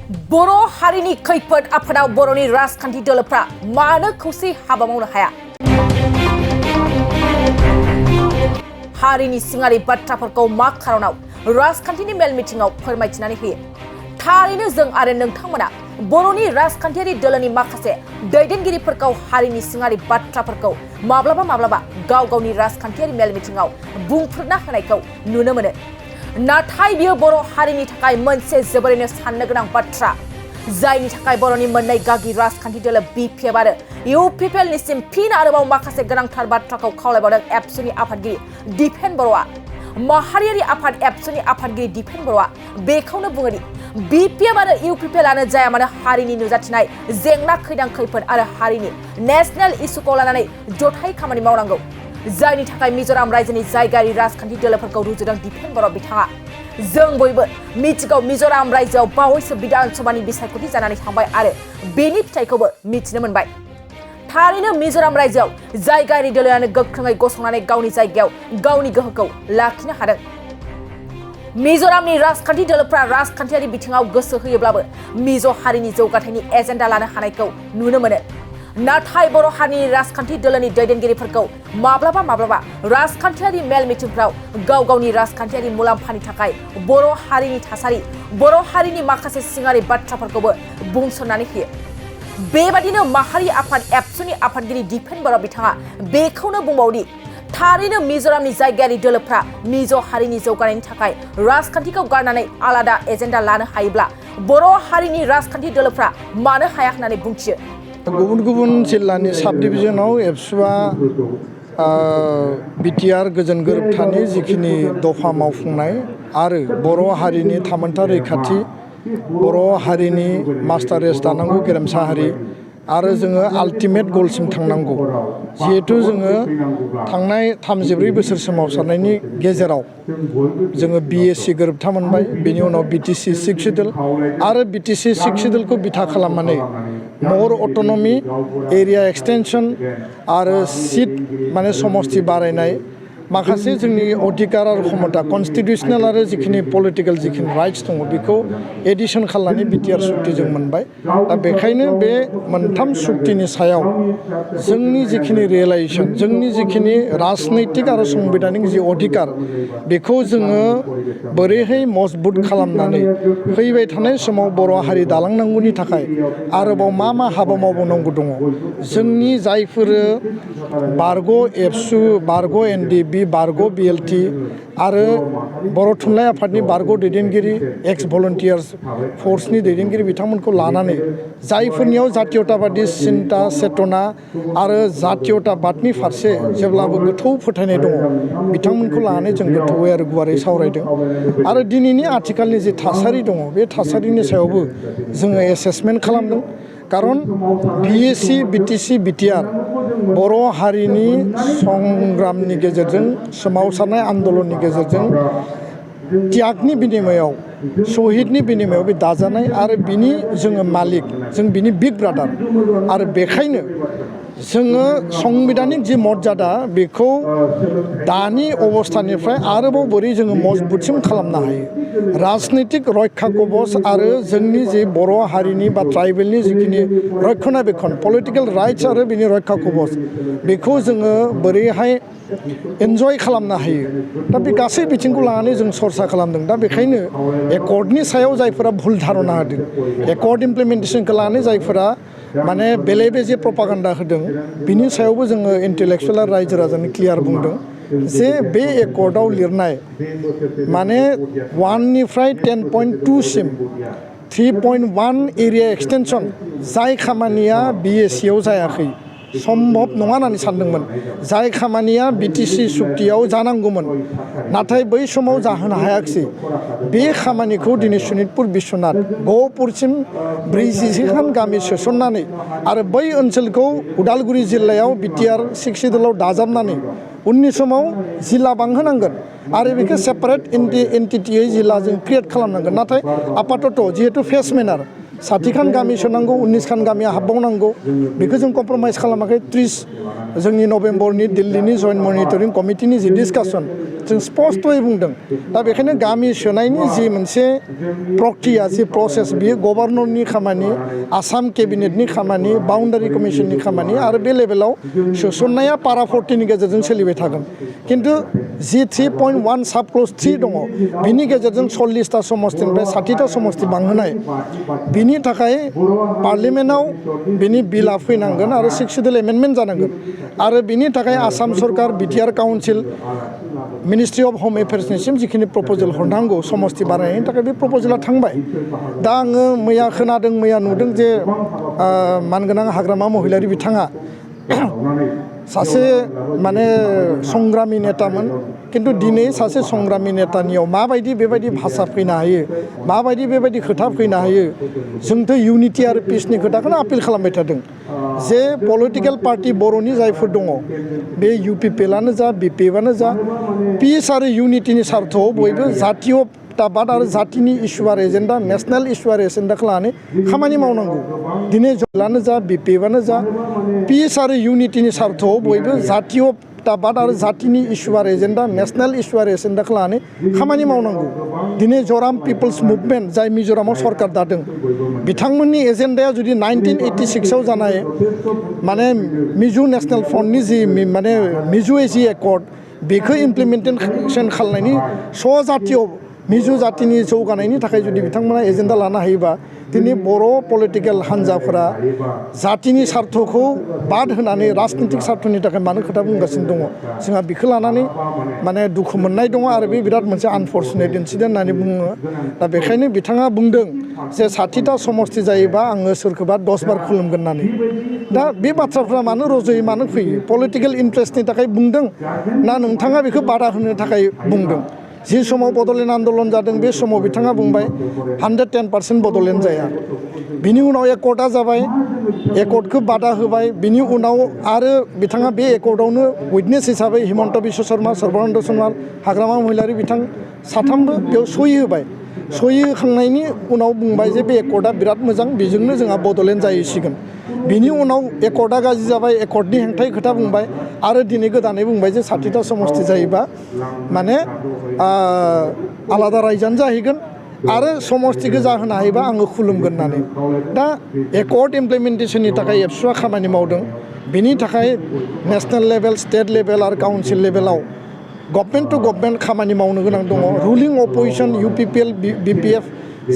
बर' हारिनि खैफोद आफादाव बर'नि राजखान्थि दोलोफ्रा मानो खौसे हाबा मावनो हाया? हारिनि सिङारि बाथ्राफोरखौ मा खारनाव राजखान्थिनि मेल मिटिंआव फोरमायथिनानै होयो? थारैनो जों आरो नोंथांमोना बर'नि राजखान्थियारि दोलोनि माखासे दैदेनगिरिफोरखौ हारिनि सिङारि बाथ्राफोरखौ माब्लाबा गाव गावनि राजखान्थियारि मेल मिटिंआव बुंफोरना होनायखौ नुनो मोनो। नाथाय बियो बर' हारिनि थाखाय मोनसे जोबोरैनो साननो गोनां बाथ्रा, जायनि थाखाय बर'नि मोननै गागि राजखान्थि दोलो बिपिएफ आरो इउपिपिएलनिसिम फिन आरोबाव माखासे गोनांथार बाथ्राखौ खावलायबावदों एबसुनि आफादगिरि दिपेन बर'आ। माहारियारि आफाद एबसुनि आफादगिरि दिपेन बर'आ बेखौनो बुङो दि बिपिएफ आरो इउपिपिएलआनो जाया मानो हारिनि नुजाथिनाय जेंना खैफोद आरो हारिनि नेशनेल इस्युखौ लानानै जथाय खामानि मावनांगौ, जायनि थाखाय मिजोराम रायजोनि जायगायारि राजखान्थि दोलोफोरखौ रुजुदों दिपेन बर' बिथाङा। जों बयबो मिथिगौ मिजोराम रायजोआव बावैसो बिधान सभानि बिसायख'थि जानानै थांबाय आरो बेनि फिथाइखौबो मिथिनो मोनबाय। थारैनो मिजोराम रायजोआव जायगायारि दोलोआनो गोख्रोङै गसंनानै गावनि जायगायाव गावनि गोहोखौ लाखिनो हादों। मिजोरामनि राजखान्थि दोलोफ्रा राजखान्थियारि बिथिङाव गोसो होयोब्लाबो मिज' हारिनि जौगाथायनि एजेन्डा लानो हानायखौ नुनो मोनो। नाथाय बर' हारिनि राजखान्थि दोलोनि दैदेनगिरिफोरखौ माब्लाबा राजखान्थियारि मेल मिटिंफ्राव गाव गावनि राजखान्थियारि मुलाम्फानि थाखाय बर' हारिनि थासारि, बर' हारिनि माखासे सिङारि बाथ्राफोरखौबो बुंसरनानै होयो। बेबादिनो माहारि आफाद एबसुनि आफादगिरि दिपेन बर' बिथाङा बेखौनो बुंबावदि थारैनो मिजोरामनि जायगायारि दोलोफ्रा मिज' हारिनि जौगानायनि थाखाय राजखान्थिखौ गारनानै आलादा एजेन्डा लानो हायोब्ला बर' हारिनि राजखान्थि दोलोफ्रा मानो हाया होननानै बुंथियो। गुबुन गुबुन जिल्लानि साब डिभिजनाव एबसुआ बिटिआर गोजोन गोरोबथानि जिखिनि दफा मावफुंनाय आरो बर' हारिनि थामोनथा रैखाथि, बर' हारिनि मास्टार रेस दानांगौ गेरेमसा हारि आरो जोङो आल्टिमेट गलसिम थांनांगौ। जिहेथु जोङो थांनाय 34 बोसोर सोमावसारनायनि गेजेराव जोङो बिएसि गोरोबथा मोनबाय, बेनि उनाव बिटिसि 6 सिडुल आरो बिटिसि 6 सिडुलखौ बिथा खालामनानै मर अट'नमि, एरिया एक्सटेनसन आरो सिट माने समस्ति बारायनाय, माखासे जोंनि अधिकार आरो क्षमता कनस्टिटिउसनेल आरो जिखिनि पलिटिकेल जिखिनि राइट्स दङ बेखौ एडिसन खालामनानै बिटिआर सुक्ति जों मोनबाय। दा बेखायनो बे मोनथाम सुक्तिनि सायाव जोंनि जिखिनि रियेलाइजेसन, जोंनि जिखिनि राजनैतिक आरो संबिधानिक जि अधिकार, बेखौ जोङो बोरैहाय मजबुत खालामनानै फैबाय थानाय समाव बर' हारि दालांनांगौनि थाखाय आरोबाव मा हाबा मावबावनांगौ दङ। जोंनि जायफोर बारग' एबसु, बारग' एनडिएफबि, बारग' बिएलटि आरो बर' थुनलाइ आफादनि बारग' दैदेनगिरि, एक्स भलन्टियार्स फर्सनि दैदेनगिरि बिथांमोनखौ लानानै जायफोरनियाव जातीयताबादि सिन्ता चेतना आरो जातीयताबादनि फारसे जेब्लाबो गोथौ फोथायनाय दङ, बिथांमोनखौ लानानै जों गोथौयै आरो गुवारै सावरायदों आरो दिनैनि आथिखालनि जि थासारि दङ बे थासारिनि सायावबो जोङो एसेसमेन्ट खालामदों। खारन बिएसि, बिटिसि, बिटिआर बर' हारिनि संग्रामनि गेजेरजों, सोमावसारनाय आन्दलननि गेजेरजों त्यागनि बिनिमयाव, शहीदनि बिनिमयाव बे दाजानाय आरो बिनि जोङो मालिक, जों बिनि बिग ब्रादार आरो बेखायनो जोङो संबिधानिक जि मर्यादा बेखौ दानि अबस्थानिफ्राय आरोबाव बोरै जोङो मजबुतसिम खालामनो हायो। राजनैतिक रैखा कवच आरो जोंनि जे बर' हारिनि बा ट्राइबेलनि जिखिनि रक्षनाबेक्षन, पलिटिकेल राइट्स आरो बिनि रैखा कवच, बेखौ जोङो बोरैहाय एन्जय खालामनो हायो। दा बे गासै बिथिंखौ लानानै जों सरसा खालामदों। दा बेखायनो एकर्डनि सायाव जायफोरा भुल धारना होदों, एकर्ड इमप्लिमेन्टेसनखौ लानानै जायफोरा माने बेले बेजे प्रपागान्डा होदों, बिनि सायावबो जोङो इन्टेलेक्सुयेल आरो रायजो राजानो क्लियार बुंदों जे बे एकर्डआव लिरनाय माने 1 निफ्राय 10.2 सिम 3.1 एरिया एक्सटेनसन जाय खामानिया बिएसिआव जायाखै, सम्भब नङा होननानै सानदोंमोन, जाय खामानिया बिटिसि सुक्तियाव जानांगौमोन नाथाय बै समाव जाहोनो हायाखिसै, बे खामानिखौ दिनै सनितपुर बिश्वनाथ गहपुरसिम 40 गामि सोसननानै आरो बै ओनसोलखौ उदालगुरि जिल्लायाव बिटिआर 6 सिडुलाव दाजाबनानै उननि समाव जिल्ला बांहोनांगोन आरो बेखौ सेपारेट एन्टिटियै जिल्ला जों क्रिएट खालामनांगोन। नाथाय आपातत जिहेतु फेस मेनार 60 गामि सोनांगौ 19 गामिया हाबबावनांगौ बेखौ जों कम्प्रमाइज खालामाखै 30 जोंनि नभेम्बरनि दिल्लीनि जइन्ट मनिटरिं कमिटिनि जि डिसकासन जों स्पष्टयै बुंदों दा बेखायनो गामि सोनायनि जि मोनसे प्रक्रिया जि प्रसेस बियो गभर्नरनि खामानि आसाम केबिनेटनि खामानि बाउन्डारि कमिसननि खामानि आरो बे लेभेलाव सोसननाया पारा 40नि गेजेरजों सोलिबाय थागोन किन्तु जि 3.1 साब क्लज 3 दङ बिनि गेजेरजों 40टा समस्तिनिफ्राय 60टा समस्ति बांहोनाय बिनि थाखाय पार्लियामेन्टआव बिनि बिला फैनांगोन आरो 6 सिडुल एमेन्डमेन्ट जानांगोन आरो बिनि थाखाय आसाम सरकार बिटिआर काउन्सिल मिनिस्ट्रि अफ होम एफेयार्सनिसिम जिखिनि प्रप'जेल हरनांगौ समस्ति बानायनायनि थाखाय बे प्रप'जेला थांबाय दा आङो मैया खोनादों मैया नुदों जे मानगोनां हाग्रामा महिलारि बिथाङा सासे माने संग्रामी नेतामोन किन्तु दिनै सासे संग्रामी नेतानियाव माबायदि बेबायदि भाषा फैनो हायो माबायदि बेबायदि खोथा फैनो हायो जोंथ' इउनिटि आरो पिसनि खोथाखौनो आपिल खालामबाय थादों जे पलिटिकेल पार्टि बर'नि जायफोर दङ बे इउपिपिएलआनो जा बिपिएफआनो जा पिस आरो इउनिटिनि सार्थआव बयबो जातीय बाद आरो जातिनि इस्यु आरो एजेन्डा नेसनेल इस्यु आरो एजेन्डाखौ लानानै खामानि मावनांगौ दिनै जलानो जा बिपिएफआनो जा पिस आरो इउनिटिनि सार्थआव बयबो जातीय बाद आरो जातिनि इस्यु आरो एजेन्डा नेसनेल इस्यु आरो एजेन्डाखौ लानानै खामानि मावनांगौ दिनै जराम पिपल्स मुभमेन्ट जाय मिज'रामाव सरकार दादों बिथांमोननि एजेन्डाया जुदि 1986आव जानाय माने मिजु नेसनेल फ्रन्टनि जि माने मिजु एजि एकर्ड बेखौ इमप्लिमेन्टेसन खालामनायनि सजातीय मिजु जातिनि जौगानायनि थाखाय जुदि बिथांमोना एजेन्डा लानो हायोबा दिनै बर' पलिटिकेल हान्जाफोरा जातिनि सार्थखौ बाद होनानै राजनितिक सार्थनि थाखाय मानो खोथा बुंगासिनो दङ जोंहा बेखौ लानानै माने दुखु मोननाय दङ आरो बे बिराद मोनसे आनफर्चुनेट इन्सिडेन्ट होननानै बुङो दा बेखायनो बिथाङा बुंदों जे 60टा समस्ति जायोबा आङो सोरखौबा 10 बार खुलुमगोन होननानै दा बे बाथ्राफ्रा मानो रज'यो मानो फैयो पलिटिकेल इन्ट्रेस्टनि थाखाय बुंदों ना नोंथाङा बेखौ बादा होनो थाखाय बुंदों जि समाव बड'लेण्ड आन्दलन जादों बे समाव बिथाङा बुंबाय 110% बड'लेण्ड जाया बिनि उनाव एकर्डआ जाबाय एकर्डखौ बादा होबाय बिनि उनाव आरो बिथाङा बे एकर्डआवनो उइटनेस हिसाबै हिमन्त बिश्व शर्मा सर्बानन्द सन'वाल हाग्रामा महिलारि बिथां साथामबो बेयाव सहि होबाय सहि होखांनायनि उनाव बुंबाय जे बे एकर्डआ बिराद मोजां बेजोंनो जोंहा बड'लेण्ड जाहैसिगोन बिनि उनाव एकर्डआ गाज्रि जाबाय एकर्डनि हेंथायै खोथा बुंबाय आरो दिनै गोदानै बुंबाय जे 60टा समस्ति जायोबा माने आलादा रायजोआनो जाहैगोन आरो समस्तिखौ जाहोनो हायोबा आङो खुलुमगोन होननानै दा एकर्ड इमप्लिमेन्टेसननि थाखाय एबसुआ खामानि मावदों बिनि थाखाय नेसनेल लेभेल स्टेट लेभेल आरो काउन्सिल लेभेलाव गभर्नमेन्ट टु गभर्नमेन्ट खामानि मावनो गोनां दङ रुलिं अपोजिसन इउपिपिएल बिपिएफ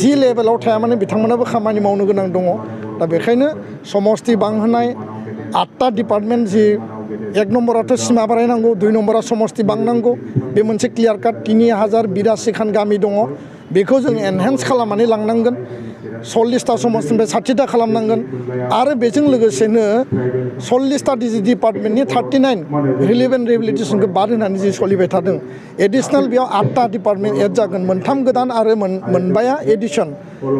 जि लेभेलाव थाया माने बिथांमोनाबो खामानि मावनो गोनां दङ दा बेखायनो समस्ति बांहोनाय 8टा डिपार्टमेन्ट जि 1 नम्बराथ' सिमा बारायनांगौ 2 नम्बरा समस्ति बांनांगौ बे मोनसे क्लियार काट 3082 खान गामि दङ बेखौ जों एनहेन्स खालामनानै लांनांगोन 40टा समस्तिनिफ्राय 60टा खालामनांगोन आरो बेजों लोगोसेनो 40टा डिपार्टमेन्टनि 39 रिलिभेन्ट रेगुलेटेसनखौ बाद होनानै जि सोलिबाय थादों एडिसनेल बेयाव 8टा डिपार्टमेन्ट एड जागोन 3 गोदान आरो मोनबाया एडिसन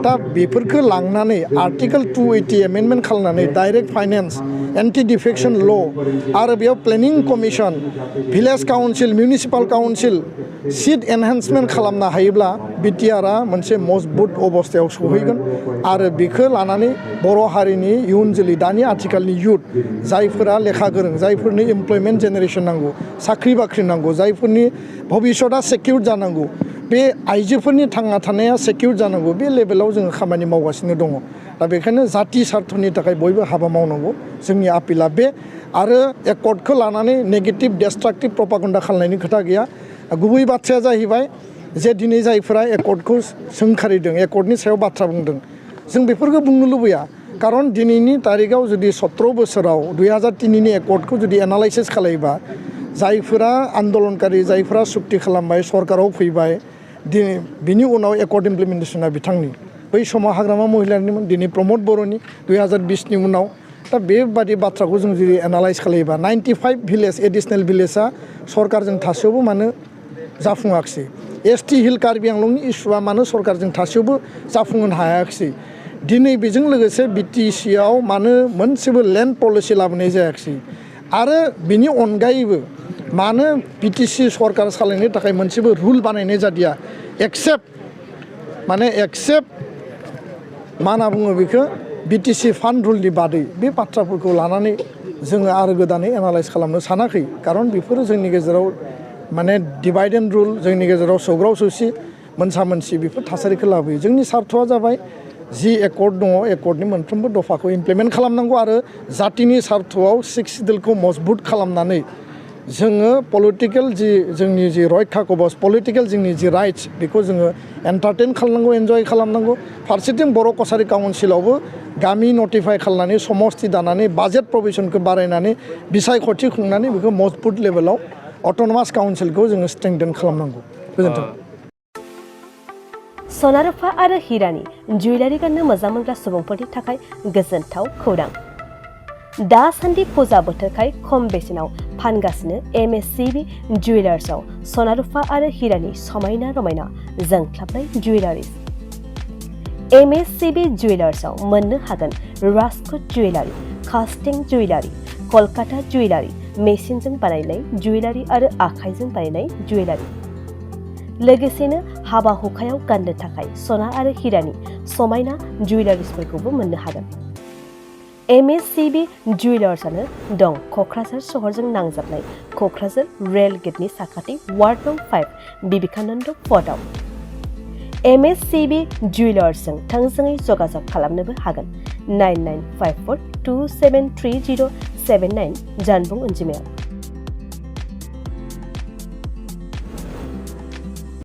दा बेफोरखौ लांनानै आर्टिकेल 280 एमेन्डमेन्ट खालामनानै direct finance anti defection law' आरो बेयाव planning commission village council municipal council seat enhancement खालामनो हायोब्ला बिटिआरआ मोनसे मजबुत अबस्थायाव सहैगोन आरो बेखौ लानानै बर' हारिनि इयुन जोलै दानि आथिखालनि युथ जायफोरा लेखा गोरों जायफोरनो इमप्लयमेन्ट जेनेरेसन नांगौ साख्रि बाख्रि नांगौ जायफोरनि भबिष्यतआ सेकिउर जानांगौ बे आइजोफोरनि थांना थानाया सेकिउर जानांगौ बे लेभेलाव जोङो खामानि मावगासिनो दङ दा बेखायनो जाति सार्थनि थाखाय बयबो हाबा मावनांगौ जोंनि आपिला बे आरो एकर्डखौ लानानै नेगेटिभ डेस्ट्राक्टिभ प्रपागेन्डा खालामनायनि खोथा गैया गुबै बाथ्राया जाहैबाय जे दिनै जायफोरा एकर्डखौ सोंखारिदों एकर्डनि सायाव बाथ्रा बुंदों जों बेफोरखौ बुंनो लुबैया खारन दिनैनि तारिखाव जुदि 17 बोसोराव 2003नि एकर्डखौ जुदि एनालाइसिस खालामोबा जायफोरा आन्दलनकारि जायफोरा सुक्ति खालामबाय सरकाराव फैबाय दिनै बिनि उनाव एकर्ड इमप्लिमेन्टेसना बिथांनि बै समाव हाग्रामा महिलारिनिमोन दिनै प्रमद बर'नि 2020नि उनाव दा बेबादि बाथ्राखौ जों जुदि एनालाइज खालामोबा 95 भिलेज एडिसनेल भिलेजआ सरकारजों थासेयावबो मानो जाफुङाखिसै एसटि हिल कार्बि आंलंनि इस्युआ मानो सरकारजों थासेयावबो जाफुंहोनो हायाखिसै दिनै बेजों लोगोसे बिटिसिआव मानो मोनसेबो लेन्ड पलिसि लाबोनाय जायाखिसै आरो बिनि अनगायैबो मानो बिटिसि सरकार सालायनो थाखाय मोनसेबो रुल बानायनाय जादिया एक्सेप्ट मा होनना बुङो बेखौ बिटिसि फान्ड रुलनि बादै बे बाथ्राफोरखौ लानानै जोङो आरो गोदानै एनालाइज खालामनो सानाखै खारन बेफोरो जोंनि गेजेराव माने डिभाइड एन्ड रुल जोंनि गेजेराव सौग्राव सौसि मोनसा मोनसि बेफोर थासारिखौ लाबोयो जोंनि सार्थआ जाबाय जि एकर्ड दङ एकर्डनि मोनफ्रोमबो दफाखौ इमप्लिमेन्ट खालामनांगौ आरो जातिनि सार्थआव सिक्स सिडिउलखौ मजबुत खालामनानै जोङो पलिटिकेल जि जोंनि जि रैखा कबच पलिटिकेल जोंनि जि राइट्स बेखौ जोङो एन्टारटेन खालामनांगौ एन्जय खालामनांगौ फारसेथिं बर' कसारि काउन्सिलावबो गामि नटिफाइ खालामनानै समस्ति दानानै बाजेट प्रभिजनखौ बारायनानै बिसायख'थि खुंनानै बेखौ मजबुत लेभेलाव अट'नमास काउन्सिलखौ जोङो स्ट्रेंथेन खालामनांगौ गोजोन्थों सना रुफा आरो हिरानि जुवेलारि गाननो मोजां मोनग्रा सुबुंफोरनि थाखाय गोजोनथाव खौरां दासान्दि फुजा बोथोरखाय खम बेसेनाव फानगासिनो MSCB जुवेलार्सआव सना रुफा आरो हिरानि समायना रमायना जोंख्लाबनाय जुवेलारिज MSCB जुवेलार्सआव मोननो हागोन राजकोट जुवेलारि कास्टिं जुवेलारि कलकाता जुवेलारि मेसिनजों बानायनाय जुवेलारि आरो आखाइजों बानायनाय जुवेलारि लोगोसेनो हाबा हुखायाव गाननो थाखाय सना आरो हिरानि समायना जुवेलारिसफोरखौबो मोननो हागोन MSCB जुवेलार्सआनो दं क'क्राझार सहरजों नांजाबनाय क'क्राझार रेल गेटनि साखाथि वार्ड नं 5 बिबेकानन्द पथआव MSCB जुवेलार्सजों थोंजोङै जगाजग खालामनोबो हागोन 9954273079 जानबुं अनजिमायाव